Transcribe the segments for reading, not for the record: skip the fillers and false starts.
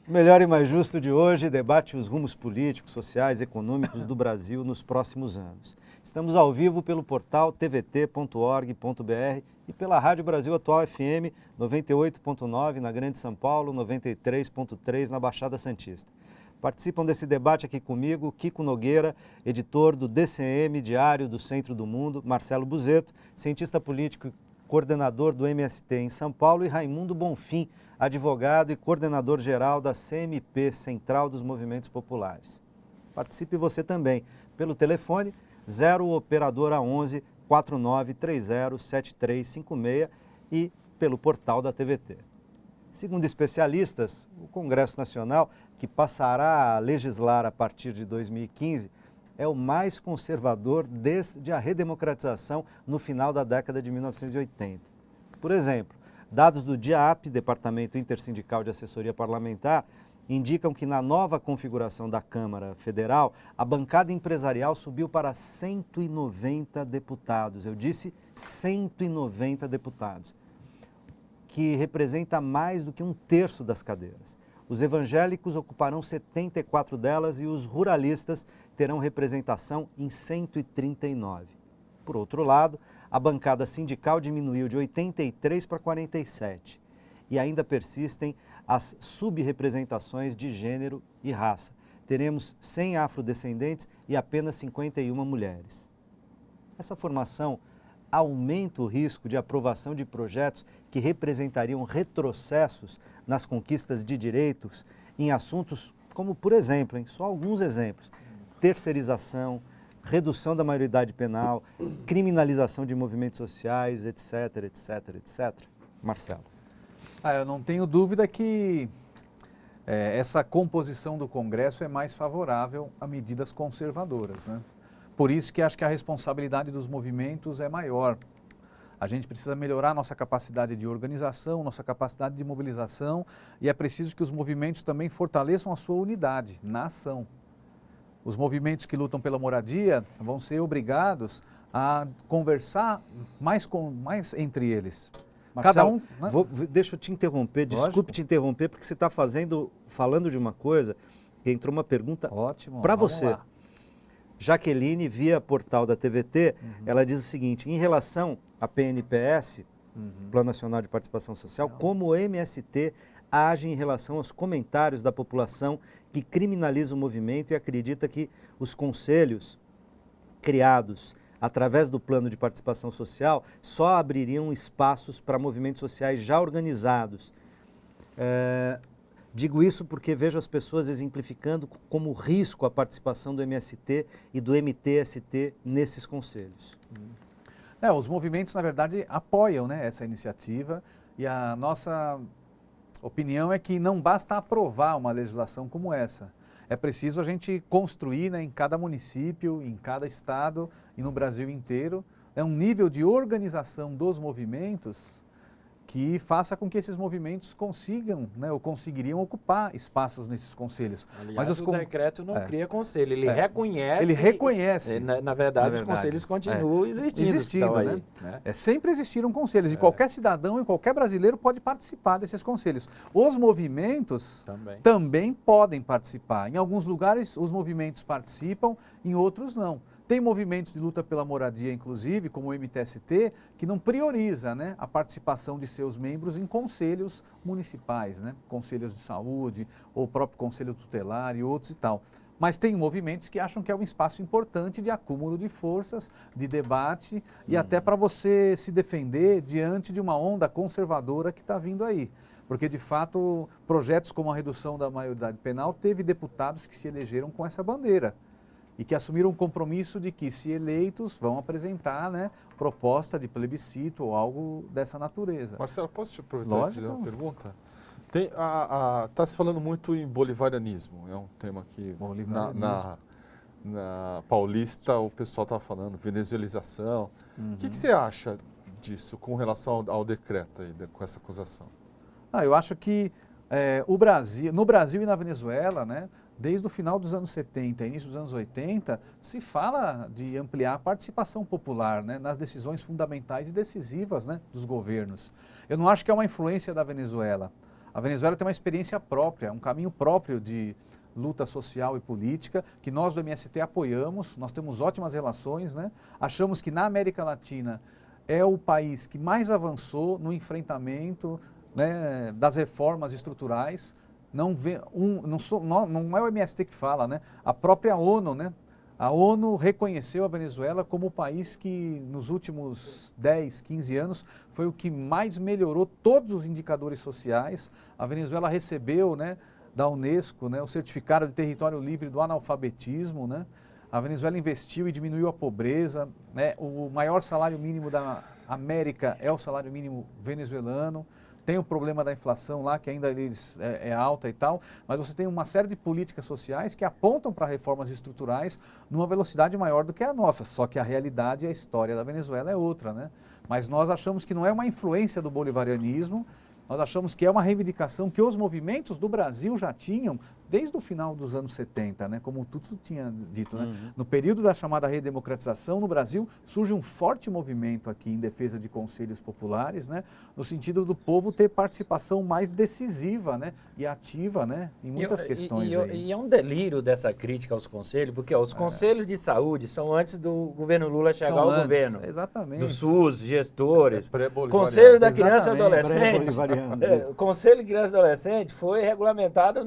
O Melhor e Mais Justo de hoje debate os rumos políticos, sociais e econômicos do Brasil nos próximos anos. Estamos ao vivo pelo portal tvt.org.br e pela Rádio Brasil Atual FM 98.9 na Grande São Paulo, 93.3 na Baixada Santista. Participam desse debate aqui comigo Kiko Nogueira, editor do DCM, Diário do Centro do Mundo, Marcelo Buzetto, cientista político e coordenador do MST em São Paulo, e Raimundo Bonfim, advogado e coordenador-geral da CMP, Central dos Movimentos Populares. Participe você também pelo telefone 0 operadora 11 4930 7356 e pelo portal da TVT. Segundo especialistas, o Congresso Nacional, que passará a legislar a partir de 2015, é o mais conservador desde a redemocratização no final da década de 1980. Por exemplo, dados do DIAP, Departamento Intersindical de Assessoria Parlamentar, indicam que na nova configuração da Câmara Federal, a bancada empresarial subiu para 190 deputados. Eu disse 190 deputados, que representa mais do que um terço das cadeiras. Os evangélicos ocuparão 74 delas e os ruralistas terão representação em 139. Por outro lado, a bancada sindical diminuiu de 83 para 47 e ainda persistem as subrepresentações de gênero e raça. Teremos 100 afrodescendentes e apenas 51 mulheres. Essa formação aumenta o risco de aprovação de projetos que representariam retrocessos nas conquistas de direitos em assuntos como, por exemplo, só alguns exemplos, terceirização, redução da maioridade penal, criminalização de movimentos sociais, etc, etc, etc. Marcelo. Eu não tenho dúvida que essa composição do Congresso é mais favorável a medidas conservadoras, né? Por isso que acho que a responsabilidade dos movimentos é maior. A gente precisa melhorar nossa capacidade de organização, nossa capacidade de mobilização, e é preciso que os movimentos também fortaleçam a sua unidade na ação. Os movimentos que lutam pela moradia vão ser obrigados a conversar mais entre eles. Marcelo, cada um, né? Deixa eu te interromper, desculpe te interromper, porque você está falando de uma coisa, que entrou uma pergunta para você. Lá. Jaqueline, via portal da TVT, ela diz o seguinte: em relação à PNPS, Plano Nacional de Participação Social, como o MST age em relação aos comentários da população que criminaliza o movimento e acredita que os conselhos criados através do Plano de Participação Social só abririam espaços para movimentos sociais já organizados. Digo isso porque vejo as pessoas exemplificando como risco a participação do MST e do MTST nesses conselhos. Os movimentos, na verdade, apoiam, né, essa iniciativa, e a nossa opinião é que não basta aprovar uma legislação como essa. É preciso a gente construir, né, em cada município, em cada estado e no Brasil inteiro, um nível de organização dos movimentos que faça com que esses movimentos consigam, né, ou conseguiriam ocupar espaços nesses conselhos. Aliás, o decreto não cria conselho, ele reconhece. Ele reconhece. Na verdade, os conselhos continuam existindo aí, né? Sempre existiram conselhos e qualquer cidadão e qualquer brasileiro pode participar desses conselhos. Os movimentos também podem participar. Em alguns lugares os movimentos participam, em outros não. Tem movimentos de luta pela moradia, inclusive, como o MTST, que não prioriza, né, a participação de seus membros em conselhos municipais, né, conselhos de saúde, ou o próprio conselho tutelar e outros e tal. Mas tem movimentos que acham que é um espaço importante de acúmulo de forças, de debate e até para você se defender diante de uma onda conservadora que está vindo aí. Porque, de fato, projetos como a redução da maioridade penal teve deputados que se elegeram com essa bandeira e que assumiram o compromisso de que, se eleitos, vão apresentar, né, proposta de plebiscito ou algo dessa natureza. Marcelo, posso te aproveitar e fazer uma pergunta? Está se falando muito em bolivarianismo, é um tema que na Paulista o pessoal está falando, venezuelização. O que você acha disso com relação ao decreto aí, com essa acusação? Eu acho que no Brasil e na Venezuela, né, desde o final dos anos 70, início dos anos 80, se fala de ampliar a participação popular, né, nas decisões fundamentais e decisivas, né, dos governos. Eu não acho que é uma influência da Venezuela. A Venezuela tem uma experiência própria, um caminho próprio de luta social e política, que nós do MST apoiamos, nós temos ótimas relações, né? Achamos que na América Latina é o país que mais avançou no enfrentamento, né, das reformas estruturais. Não é o MST que fala, né? A própria ONU, né? A ONU reconheceu a Venezuela como o país que nos últimos 10, 15 anos foi o que mais melhorou todos os indicadores sociais. A Venezuela recebeu, né, da Unesco, né, o certificado de território livre do analfabetismo, né? A Venezuela investiu e diminuiu a pobreza, né? O maior salário mínimo da América é o salário mínimo venezuelano. Tem o problema da inflação lá, que ainda é alta e tal, mas você tem uma série de políticas sociais que apontam para reformas estruturais numa velocidade maior do que a nossa. Só que a realidade e a história da Venezuela é outra, né? Mas nós achamos que não é uma influência do bolivarianismo, nós achamos que é uma reivindicação que os movimentos do Brasil já tinham desde o final dos anos 70, né? Como o Tutu tinha dito, né? No período da chamada redemocratização no Brasil, surge um forte movimento aqui em defesa de conselhos populares, né? No sentido do povo ter participação mais decisiva, né? E ativa, né? Em muitas questões. E é um delírio dessa crítica aos conselhos, porque os conselhos de saúde são antes do governo Lula chegar ao governo. Exatamente. Do SUS, gestores. Conselho Conselho da Criança e Adolescente. Pré-bolivariano. Conselho de Criança e Adolescente foi regulamentado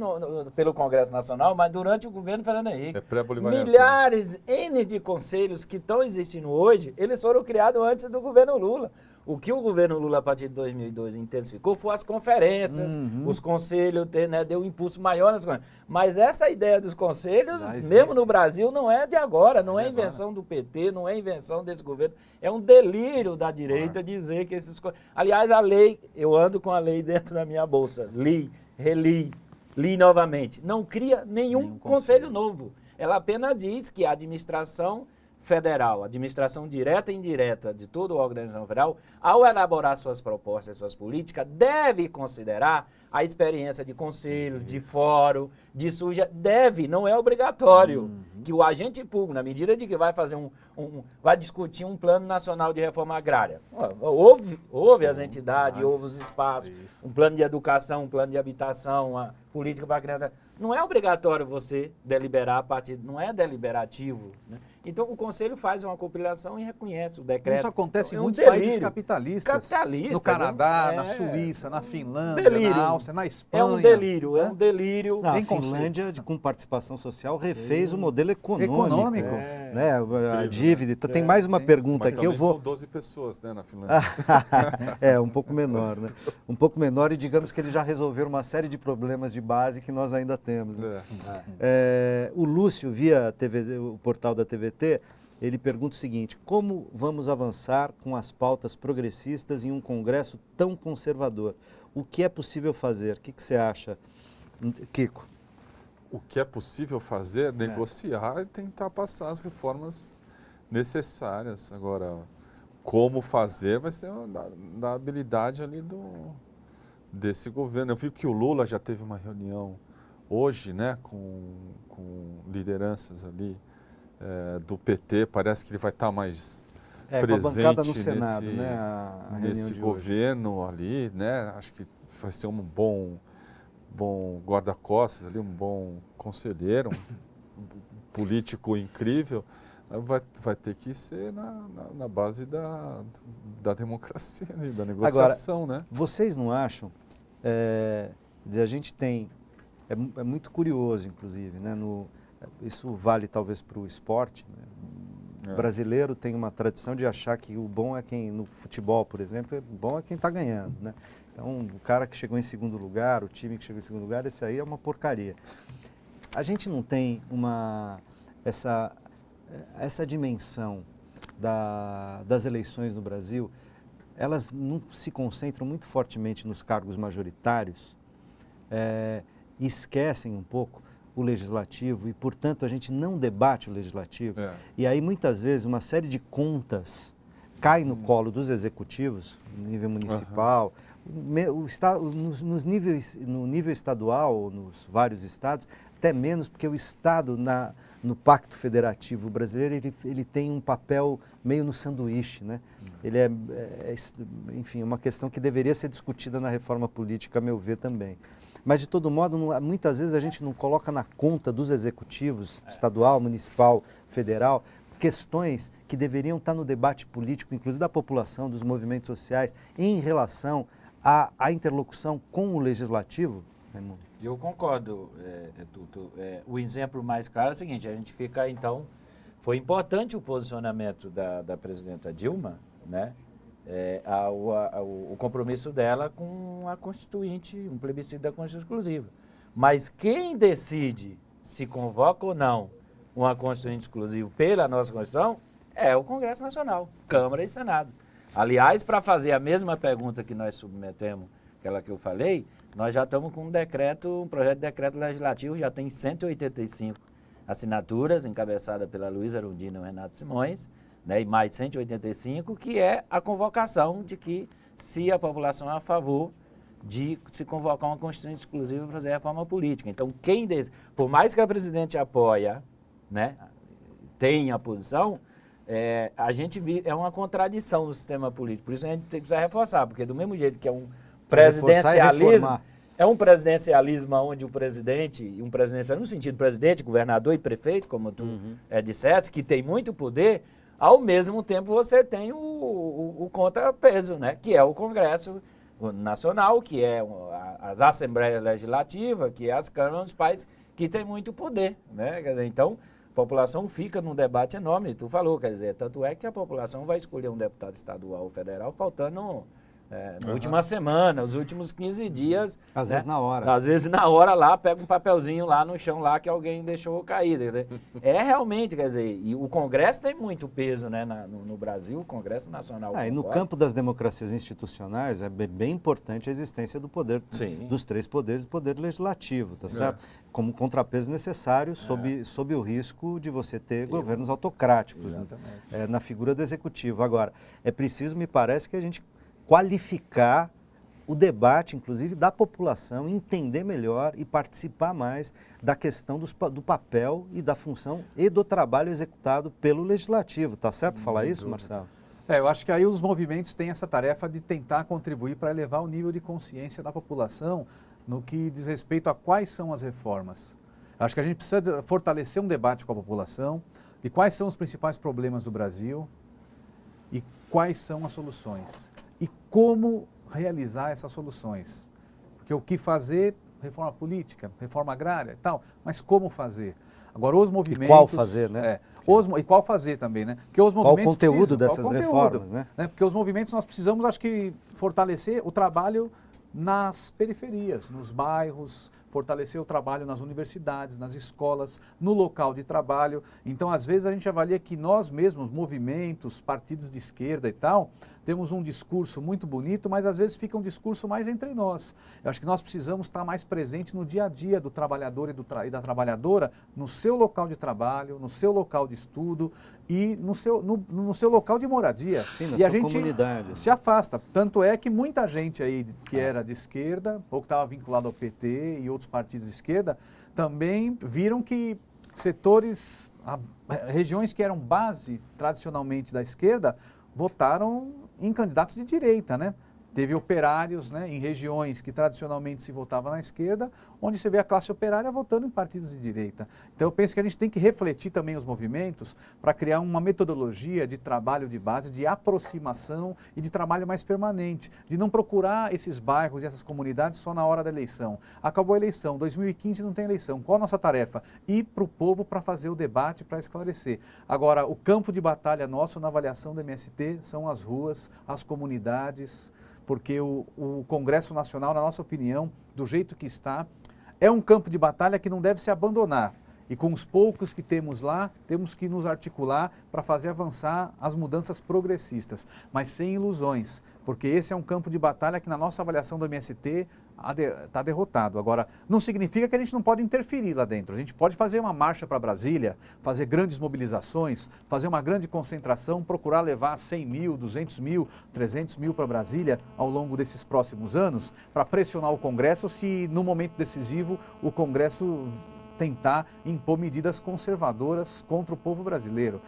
pelo Congresso Nacional, mas durante o governo Fernando Henrique. Milhares, N de conselhos que estão existindo hoje, eles foram criados antes do governo Lula. O que o governo Lula, a partir de 2002, intensificou foi as conferências, os conselhos, né, deu um impulso maior nas coisas. Mas essa ideia dos conselhos, mesmo no Brasil, não é de agora, não é invenção do PT, não é invenção desse governo. É um delírio da direita dizer que esses... Aliás, a lei, eu ando com a lei dentro da minha bolsa, li, reli, li novamente. Não cria nenhum conselho novo. Ela apenas diz que a administração federal, administração direta e indireta de toda a organização federal, ao elaborar suas propostas, suas políticas, deve considerar a experiência de conselhos, de fórum, de suja, deve, não é obrigatório, que o agente público, na medida de que vai fazer vai discutir um plano nacional de reforma agrária, houve as entidades, houve os espaços, um plano de educação, um plano de habitação, uma política para a criança, não é obrigatório você deliberar a partir, não é deliberativo, né? Então, o Conselho faz uma compilação e reconhece o decreto. Isso acontece em muitos países capitalistas. No Canadá, na Suíça, na Finlândia, na Áustria, na Espanha. É um delírio, é um delírio. A Finlândia, com participação social, refez o modelo econômico. Né? A dívida. Tem mais uma pergunta aqui. São 12 pessoas, né, na Finlândia. Um pouco menor, né? Um pouco menor e digamos que eles já resolveram uma série de problemas de base que nós ainda temos. Né? O Lúcio, via o portal da TVT, ele pergunta o seguinte: como vamos avançar com as pautas progressistas em um Congresso tão conservador? O que é possível fazer? O que você acha, Kiko? O que é possível fazer? Negociar e tentar passar as reformas necessárias. Agora, como fazer vai ser da habilidade ali desse governo. Eu vi que o Lula já teve uma reunião hoje, né, com lideranças ali do PT, parece que ele vai estar mais presente com a bancada no Senado, né, nesse governo ali, né? Acho que vai ser um bom guarda-costas ali, um bom conselheiro, um político incrível. Vai ter que ser na base da democracia, né, da negociação. Agora, né? Vocês não acham? A gente tem... É muito curioso, inclusive, né? Isso vale talvez para o esporte. Né? O brasileiro tem uma tradição de achar que o bom é quem, no futebol, por exemplo, o bom é quem está ganhando. Né? Então, o cara que chegou em segundo lugar, o time que chegou em segundo lugar, esse aí é uma porcaria. A gente não tem essa dimensão das eleições no Brasil, elas não se concentram muito fortemente nos cargos majoritários, e esquecem um pouco o legislativo e, portanto, a gente não debate o legislativo. E aí, muitas vezes, uma série de contas cai no colo dos executivos, no nível municipal, no nível estadual, nos vários estados, até menos, porque o Estado, no Pacto Federativo Brasileiro, ele tem um papel meio no sanduíche, né? Ele enfim, uma questão que deveria ser discutida na reforma política, a meu ver, também. Mas, de todo modo, muitas vezes a gente não coloca na conta dos executivos, estadual, municipal, federal, questões que deveriam estar no debate político, inclusive da população, dos movimentos sociais, em relação à interlocução com o legislativo, Raimundo. Eu concordo, Tuto. O exemplo mais claro é o seguinte, a gente fica, então, foi importante o posicionamento da presidenta Dilma, né? O compromisso dela com a Constituinte, um plebiscito da Constituição exclusiva. Mas quem decide se convoca ou não uma Constituinte exclusiva pela nossa Constituição é o Congresso Nacional, Câmara e Senado. Aliás, para fazer a mesma pergunta que nós submetemos, aquela que eu falei, nós já estamos com um projeto de decreto legislativo, já tem 185 assinaturas, encabeçada pela Luísa Erundina e o Renato Simões, né, e mais 185, que é a convocação de que, se a população é a favor de se convocar uma Constituinte exclusiva para fazer a reforma política. Então, por mais que a presidente apoia, né, tenha a posição, a gente é uma contradição no sistema político. Por isso a gente precisa reforçar, porque do mesmo jeito que é um presidencialismo, presidencialismo onde o presidente, um presidencialismo no sentido presidente, governador e prefeito, como tu disseste, que tem muito poder, ao mesmo tempo você tem o contrapeso, né, que é o Congresso Nacional, que é as Assembleias Legislativas, que é as câmaras municipais, que tem muito poder, né? Quer dizer, então, a população fica num debate enorme, tu falou, quer dizer, tanto é que a população vai escolher um deputado estadual ou federal faltando na última semana, os últimos 15 dias. Às vezes na hora. Às vezes na hora lá, pega um papelzinho lá no chão lá que alguém deixou cair. Quer dizer, realmente, quer dizer, e o Congresso tem muito peso, né, no Brasil, o Congresso Nacional. E no campo das democracias institucionais é bem importante a existência do poder, dos três poderes do poder legislativo, tá certo? Como contrapeso necessário sob o risco de você ter governos autocráticos, né, na figura do executivo. Agora, é preciso, me parece, que a gente qualificar o debate, inclusive, da população, entender melhor e participar mais da questão do papel e da função e do trabalho executado pelo Legislativo. Tá certo falar isso, Marcelo? Eu acho que aí os movimentos têm essa tarefa de tentar contribuir para elevar o nível de consciência da população no que diz respeito a quais são as reformas. Acho que a gente precisa fortalecer um debate com a população de quais são os principais problemas do Brasil e quais são as soluções. E como realizar essas soluções. Porque o que fazer, reforma política, reforma agrária e tal, mas como fazer? Agora os movimentos... E qual fazer, né? E qual fazer também, né? Porque os movimentos qual o conteúdo dessas reformas, né? Porque os movimentos nós precisamos, acho que, fortalecer o trabalho nas periferias, nos bairros, fortalecer o trabalho nas universidades, nas escolas, no local de trabalho. Então, às vezes, a gente avalia que nós mesmos, movimentos, partidos de esquerda e tal, temos um discurso muito bonito, mas às vezes fica um discurso mais entre nós. Eu acho que nós precisamos estar mais presente no dia a dia do trabalhador e da trabalhadora, no seu local de trabalho, no seu local de estudo e no seu local de moradia. Sim, na e sua a gente comunidade. se afasta. Tanto é que muita gente aí que era de esquerda, ou que estava vinculado ao PT e outros partidos de esquerda, também viram que setores, regiões que eram base tradicionalmente da esquerda, votaram em candidatos de direita, né? Teve operários, né, em regiões que tradicionalmente se votava na esquerda, onde você vê a classe operária votando em partidos de direita. Então eu penso que a gente tem que refletir também os movimentos para criar uma metodologia de trabalho de base, de aproximação e de trabalho mais permanente, de não procurar esses bairros e essas comunidades só na hora da eleição. Acabou a eleição, 2015 não tem eleição. Qual a nossa tarefa? Ir para o povo para fazer o debate, para esclarecer. Agora, o campo de batalha nosso na avaliação do MST são as ruas, as comunidades, porque o Congresso Nacional, na nossa opinião, do jeito que está, é um campo de batalha que não deve se abandonar. E com os poucos que temos lá, temos que nos articular para fazer avançar as mudanças progressistas, mas sem ilusões, porque esse é um campo de batalha que na nossa avaliação do MST está derrotado. Agora, não significa que a gente não pode interferir lá dentro. A gente pode fazer uma marcha para Brasília, fazer grandes mobilizações, fazer uma grande concentração, procurar levar 100 mil, 200 mil, 300 mil para Brasília ao longo desses próximos anos, para pressionar o Congresso se no momento decisivo o Congresso tentar impor medidas conservadoras contra o povo brasileiro.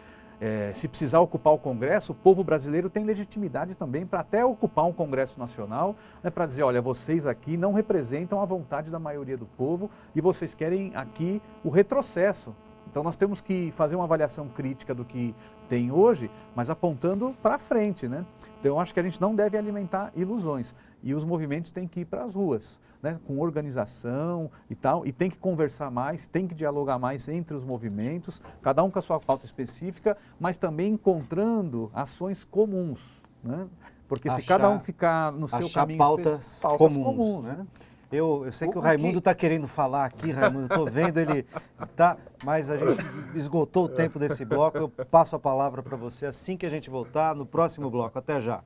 Se precisar ocupar o Congresso, o povo brasileiro tem legitimidade também para até ocupar um Congresso Nacional, né, para dizer, olha, vocês aqui não representam a vontade da maioria do povo e vocês querem aqui o retrocesso. Então nós temos que fazer uma avaliação crítica do que tem hoje, mas apontando para frente, né? Então eu acho que a gente não deve alimentar ilusões e os movimentos têm que ir para as ruas, né, com organização e tal, e tem que conversar mais, tem que dialogar mais entre os movimentos, cada um com a sua pauta específica, mas também encontrando ações comuns, né? Porque se cada um ficar no seu caminho, pautas comuns, né? Eu sei que o Raimundo está querendo falar aqui, Raimundo, estou vendo ele, tá, mas a gente esgotou o tempo desse bloco, eu passo a palavra para você assim que a gente voltar no próximo bloco. Até já.